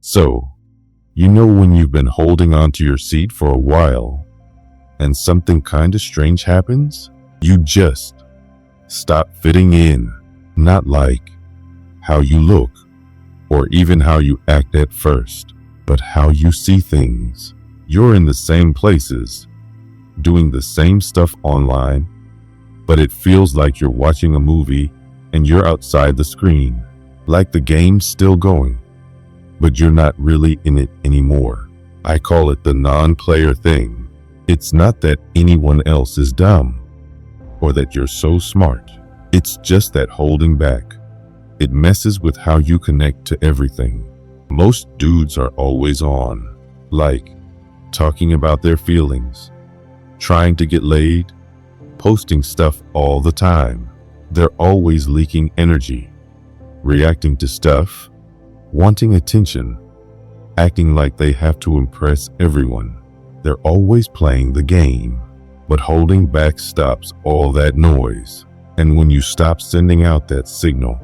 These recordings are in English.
So, you know when you've been holding onto your seat for a while and something kinda strange happens? You just stop fitting in. Not like how you look or even how you act at first, but how you see things. You're in the same places, doing the same stuff online, but it feels like you're watching a movie and you're outside the screen. Like the game's still going, but you're not really in it anymore. I call it the non-player thing. It's not that anyone else is dumb or that you're so smart. It's just that holding back. It messes with how you connect to everything. Most dudes are always on, like talking about their feelings, trying to get laid, posting stuff all the time. They're always leaking energy, reacting to stuff, wanting attention, acting like they have to impress everyone. They're always playing the game, but holding back stops all that noise. And when you stop sending out that signal,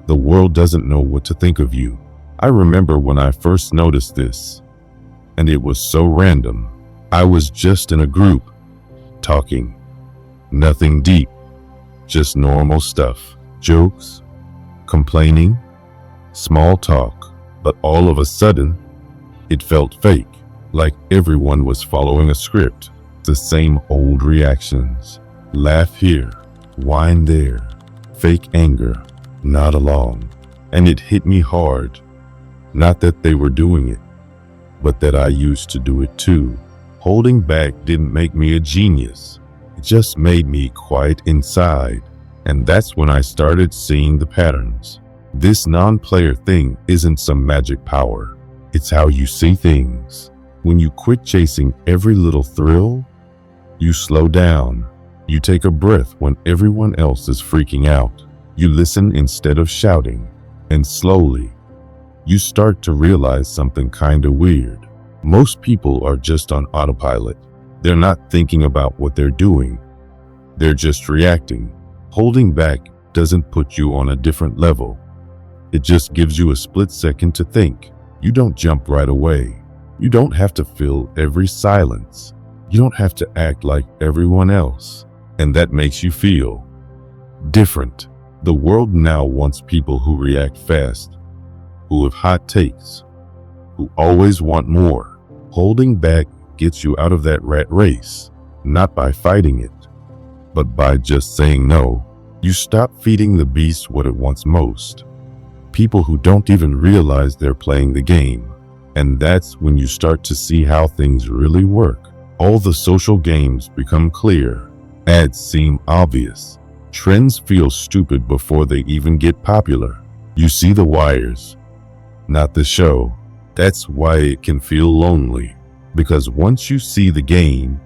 the world doesn't know what to think of you. I remember when I first noticed this, and it was so random. I was just in a group, talking. Nothing deep, just normal stuff. Jokes, complaining, small talk. But all of a sudden, it felt fake, like everyone was following a script. The same old reactions. Laugh here, whine there, fake anger, nod along. And it hit me hard. Not that they were doing it, but that I used to do it too. Holding back didn't make me a genius. It just made me quiet inside. And that's when I started seeing the patterns. This non-player thing isn't some magic power. It's how you see things. When you quit chasing every little thrill, you slow down. You take a breath when everyone else is freaking out. You listen instead of shouting. And slowly, you start to realize something kinda weird. Most people are just on autopilot. They're not thinking about what they're doing. They're just reacting. Holding back doesn't put you on a different level. It just gives you a split second to think. You don't jump right away. You don't have to fill every silence. You don't have to act like everyone else. And that makes you feel different. The world now wants people who react fast, who have hot takes, who always want more. Holding back gets you out of that rat race, not by fighting it, but by just saying no. You stop feeding the beast what it wants most. People who don't even realize they're playing the game. And that's when you start to see how things really work. All the social games become clear. Ads seem obvious. Trends feel stupid before they even get popular. You see the wires, not the show. That's why it can feel lonely. Because once you see the game,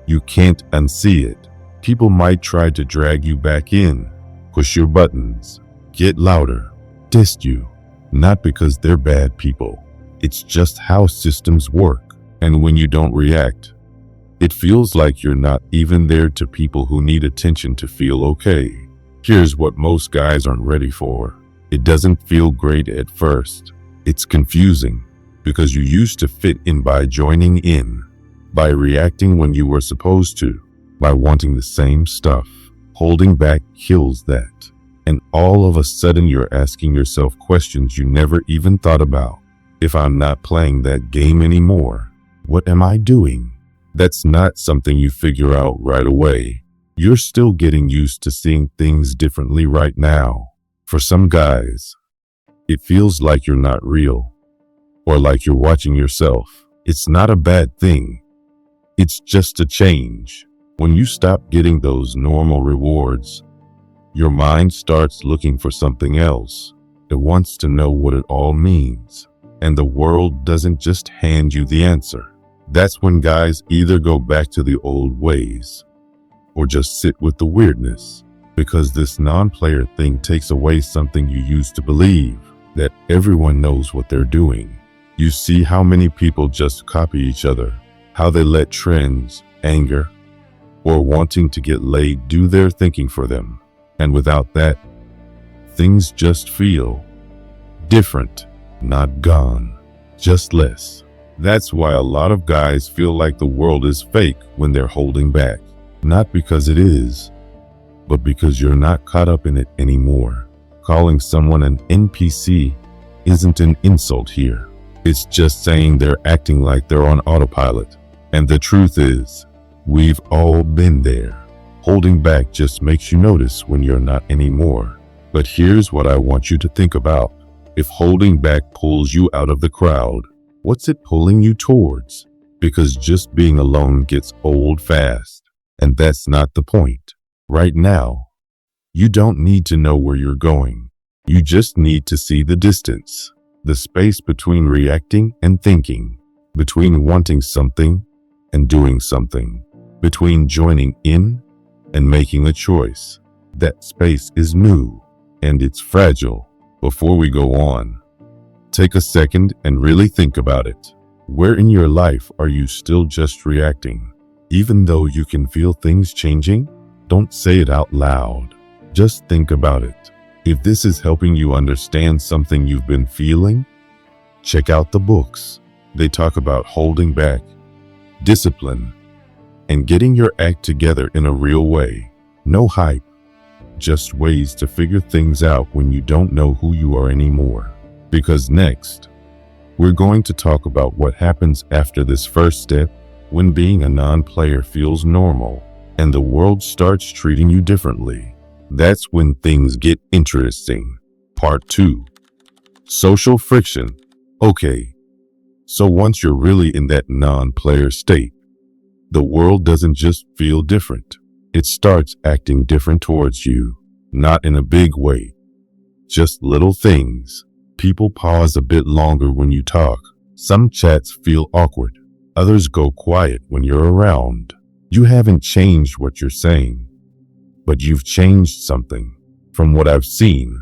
you can't unsee it. People might try to drag you back in, push your buttons, get louder, test you. Not because they're bad people. It's just how systems work. And when you don't react, it feels like you're not even there to people who need attention to feel okay. Here's what most guys aren't ready for. It doesn't feel great at first. It's confusing because you used to fit in by joining in, by reacting when you were supposed to, by wanting the same stuff. Holding back kills that. And all of a sudden you're asking yourself questions you never even thought about. If I'm not playing that game anymore, what am I doing? That's not something you figure out right away. You're still getting used to seeing things differently right now. For some guys, it feels like you're not real, or like you're watching yourself. It's not a bad thing. It's just a change. When you stop getting those normal rewards, your mind starts looking for something else. It wants to know what it all means. And the world doesn't just hand you the answer. That's when guys either go back to the old ways or just sit with the weirdness, because this non-player thing takes away something you used to believe, that everyone knows what they're doing. You see how many people just copy each other, how they let trends, anger, or wanting to get laid do their thinking for them. And without that, things just feel different. not gone, just less. That's why a lot of guys feel like the world is fake when they're holding back. Not because it is, but because you're not caught up in it anymore. Calling someone an NPC isn't an insult here. It's just saying they're acting like they're on autopilot. And the truth is, we've all been there. Holding back just makes you notice when you're not anymore. But here's what I want you to think about. If holding back pulls you out of the crowd, what's it pulling you towards? Because just being alone gets old fast. And that's not the point. Right now, you don't need to know where you're going. You just need to see the distance, the space between reacting and thinking, between wanting something and doing something, between joining in and making a choice. That space is new and it's fragile. Before we go on, take a second and really think about it. Where in your life are you still just reacting? Even though you can feel things changing, don't say it out loud. Just think about it. If this is helping you understand something you've been feeling, check out the books. They talk about holding back, discipline, and getting your act together in a real way. No hype, just ways to figure things out when you don't know who you are anymore. Because next, we're going to talk about what happens after this first step, when being a non-player feels normal and the world starts treating you differently. That's when things get interesting. Part 2. Social friction. Okay, so once you're really in that non-player state, the world doesn't just feel different. It starts acting different towards you. Not in a big way, just little things. People pause a bit longer when you talk. Some chats feel awkward. Others go quiet when you're around. You haven't changed what you're saying, but you've changed something. From what I've seen,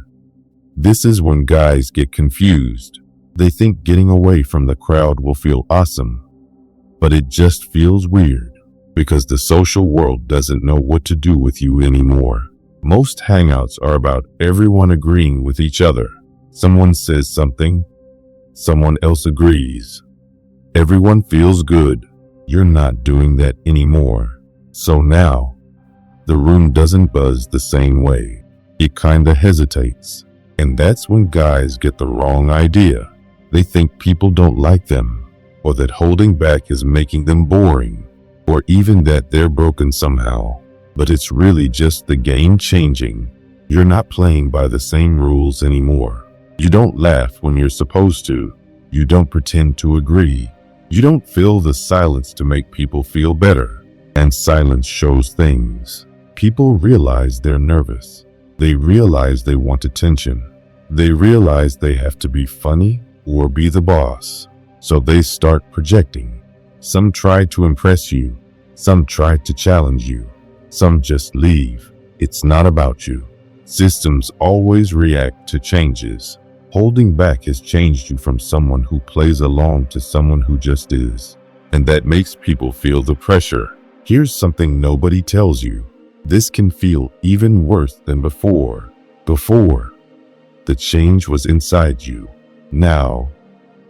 this is when guys get confused. They think getting away from the crowd will feel awesome, but it just feels weird because the social world doesn't know what to do with you anymore. Most hangouts are about everyone agreeing with each other. Someone says something, someone else agrees. Everyone feels good. You're not doing that anymore. So now, the room doesn't buzz the same way. It kinda hesitates. And that's when guys get the wrong idea. They think people don't like them, or that holding back is making them boring, or even that they're broken somehow. But it's really just the game changing. You're not playing by the same rules anymore. You don't laugh when you're supposed to. You don't pretend to agree. You don't fill the silence to make people feel better. And silence shows things. People realize they're nervous. They realize they want attention. They realize they have to be funny or be the boss. So they start projecting. Some try to impress you. Some try to challenge you. Some just leave. It's not about you. Systems always react to changes. Holding back has changed you from someone who plays along to someone who just is. And that makes people feel the pressure. Here's something nobody tells you. This can feel even worse than before. Before, the change was inside you. Now,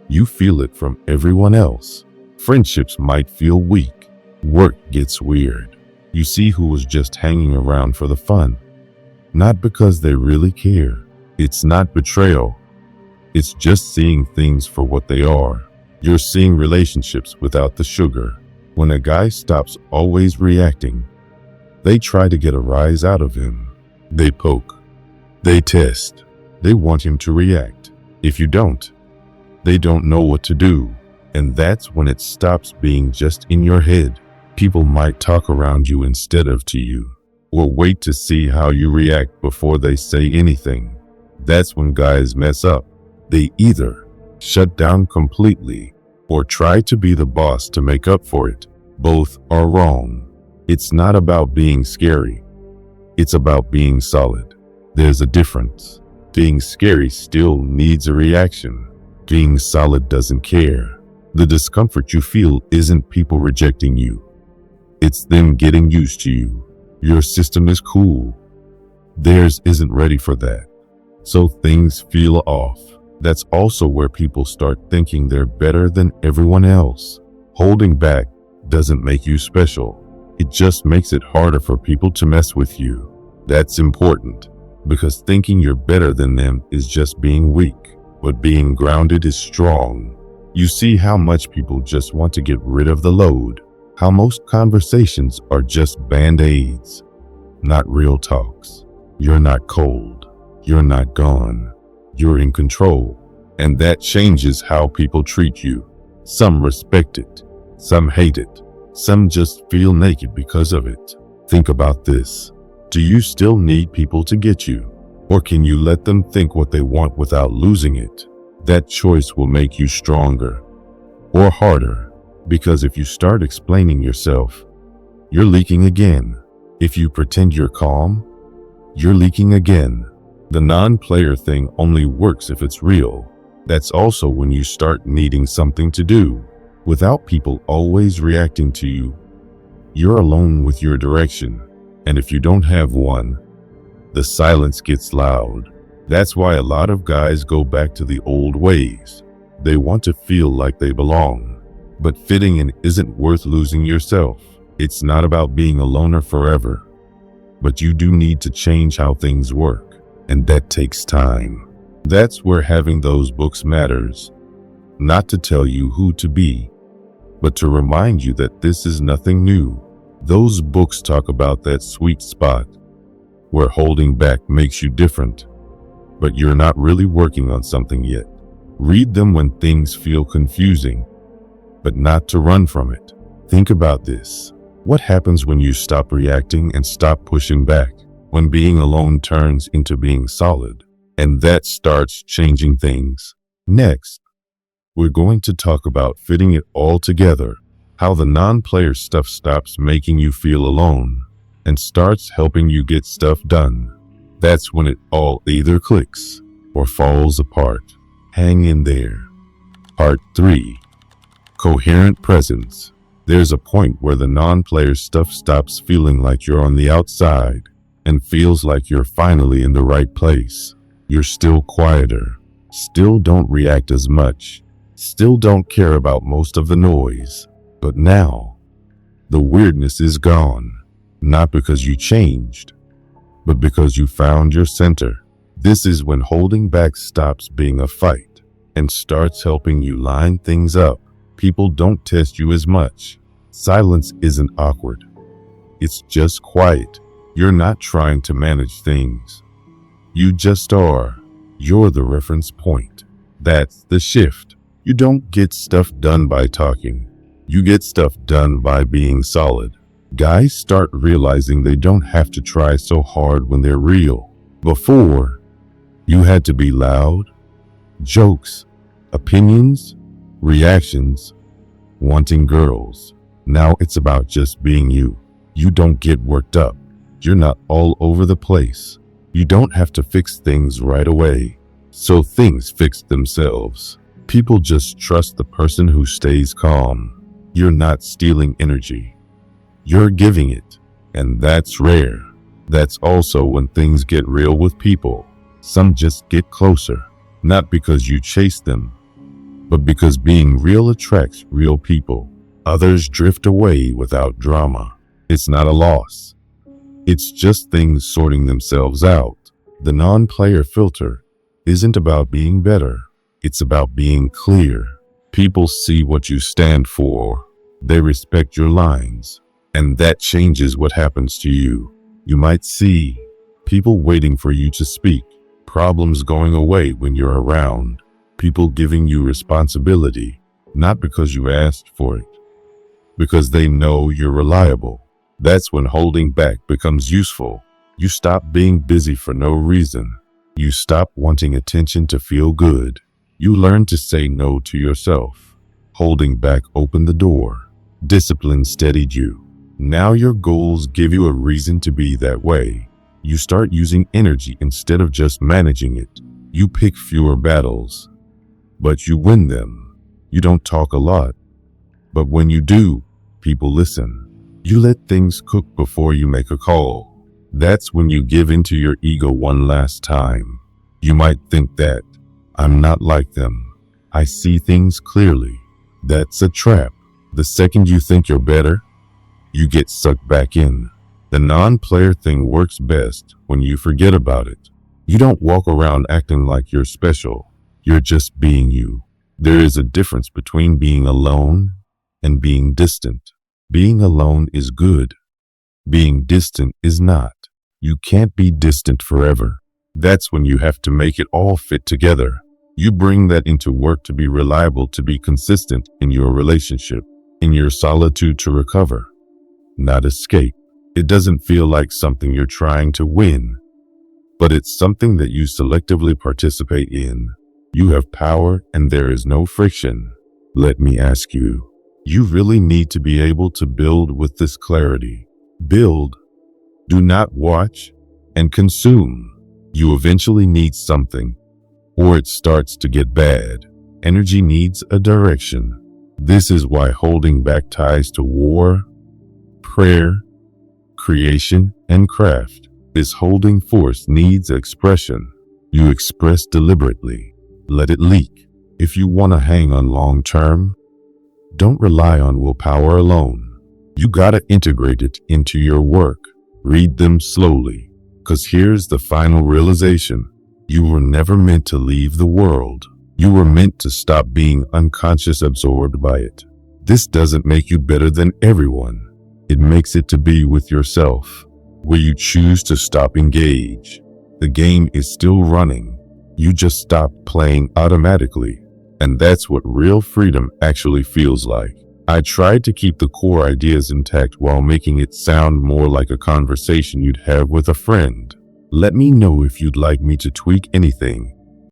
you feel it from everyone else. Friendships might feel weak. Work gets weird. You see who was just hanging around for the fun. Not because they really care. It's not betrayal. It's just seeing things for what they are. You're seeing relationships without the sugar. When a guy stops always reacting, they try to get a rise out of him. They poke. They test. They want him to react. If you don't, they don't know what to do. And that's when it stops being just in your head. People might talk around you instead of to you, or wait to see how you react before they say anything. That's when guys mess up. They either shut down completely or try to be the boss to make up for it. Both are wrong. It's not about being scary. It's about being solid. There's a difference. Being scary still needs a reaction. Being solid doesn't care. The discomfort you feel isn't people rejecting you. It's them getting used to you. Your system is cool. Theirs isn't ready for that. So things feel off. That's also where people start thinking they're better than everyone else. Holding back doesn't make you special. It just makes it harder for people to mess with you. That's important, because thinking you're better than them is just being weak, but being grounded is strong. You see how much people just want to get rid of the load, how most conversations are just band-aids, not real talks. You're not cold. You're not gone. You're in control. And that changes how people treat you. Some respect it. Some hate it. Some just feel naked because of it. Think about this. Do you still need people to get you? Or can you let them think what they want without losing it? That choice will make you stronger or harder, because if you start explaining yourself, you're leaking again. If you pretend you're calm, you're leaking again. The non-player thing only works if it's real. That's also when you start needing something to do, without people always reacting to you. You're alone with your direction, and if you don't have one, the silence gets loud. That's why a lot of guys go back to the old ways. They want to feel like they belong. But fitting in isn't worth losing yourself. It's not about being a loner forever. But you do need to change how things work, and that takes time. That's where having those books matters. Not to tell you who to be, but to remind you that this is nothing new. Those books talk about that sweet spot where holding back makes you different, but you're not really working on something yet. Read them when things feel confusing, but not to run from it. Think about this. What happens when you stop reacting and stop pushing back? When being alone turns into being solid, and that starts changing things. Next, we're going to talk about fitting it all together, how the non-player stuff stops making you feel alone and starts helping you get stuff done. That's when it all either clicks or falls apart. Hang in there. Part 3. Coherent presence. There's a point where the non-player stuff stops feeling like you're on the outside and feels like you're finally in the right place. You're still quieter, still don't react as much, still don't care about most of the noise. But now, the weirdness is gone. Not because you changed, but because you found your center. This is when holding back stops being a fight and starts helping you line things up. People don't test you as much. Silence isn't awkward. It's just quiet. You're not trying to manage things. You just are. You're the reference point. That's the shift. You don't get stuff done by talking. You get stuff done by being solid. Guys start realizing they don't have to try so hard when they're real. Before, you had to be loud, jokes, opinions, reactions, wanting girls. Now it's about just being you. You don't get worked up. You're not all over the place. You don't have to fix things right away. So things fix themselves. People just trust the person who stays calm. You're not stealing energy. You're giving it, and that's rare. That's also when things get real with people. Some just get closer, not because you chase them, but because being real attracts real people. Others drift away without drama. It's not a loss. It's just things sorting themselves out. The non-player filter isn't about being better. It's about being clear. People see what you stand for. They respect your lines. And that changes what happens to you. You might see people waiting for you to speak, problems going away when you're around, people giving you responsibility, not because you asked for it, because they know you're reliable. That's when holding back becomes useful. You stop being busy for no reason. You stop wanting attention to feel good. You learn to say no to yourself. Holding back opened the door. Discipline steadied you. Now your goals give you a reason to be that way. You start using energy instead of just managing it. You pick fewer battles, but you win them. You don't talk a lot, but when you do, people listen. You let things cook before you make a call. That's when you give into your ego one last time. You might think that I'm not like them. I see things clearly. That's a trap. The second you think you're better, you get sucked back in. The non-player thing works best when you forget about it. You don't walk around acting like you're special. You're just being you. There is a difference between being alone and being distant. Being alone is good. Being distant is not. You can't be distant forever. That's when you have to make it all fit together. You bring that into work to be reliable, to be consistent in your relationship, in your solitude, to recover, not escape. It doesn't feel like something you're trying to win, but it's something that you selectively participate in. You have power and there is no friction. Let me ask you, you really need to be able to build with this clarity. Build. Do not watch and consume. You eventually need something, or it starts to get bad. Energy needs a direction. This is why holding back ties to war, prayer, creation, and craft. This holding force needs expression. You express deliberately. Let it leak. If you want to hang on long term, don't rely on willpower alone. You gotta integrate it into your work. Read them slowly. 'Cause here's the final realization. You were never meant to leave the world. You were meant to stop being unconscious absorbed by it. This doesn't make you better than everyone. It makes it to be with yourself, where you choose to stop engage. The game is still running. You just stop playing automatically. And that's what real freedom actually feels like. I tried to keep the core ideas intact while making it sound more like a conversation you'd have with a friend. Let me know if you'd like me to tweak anything.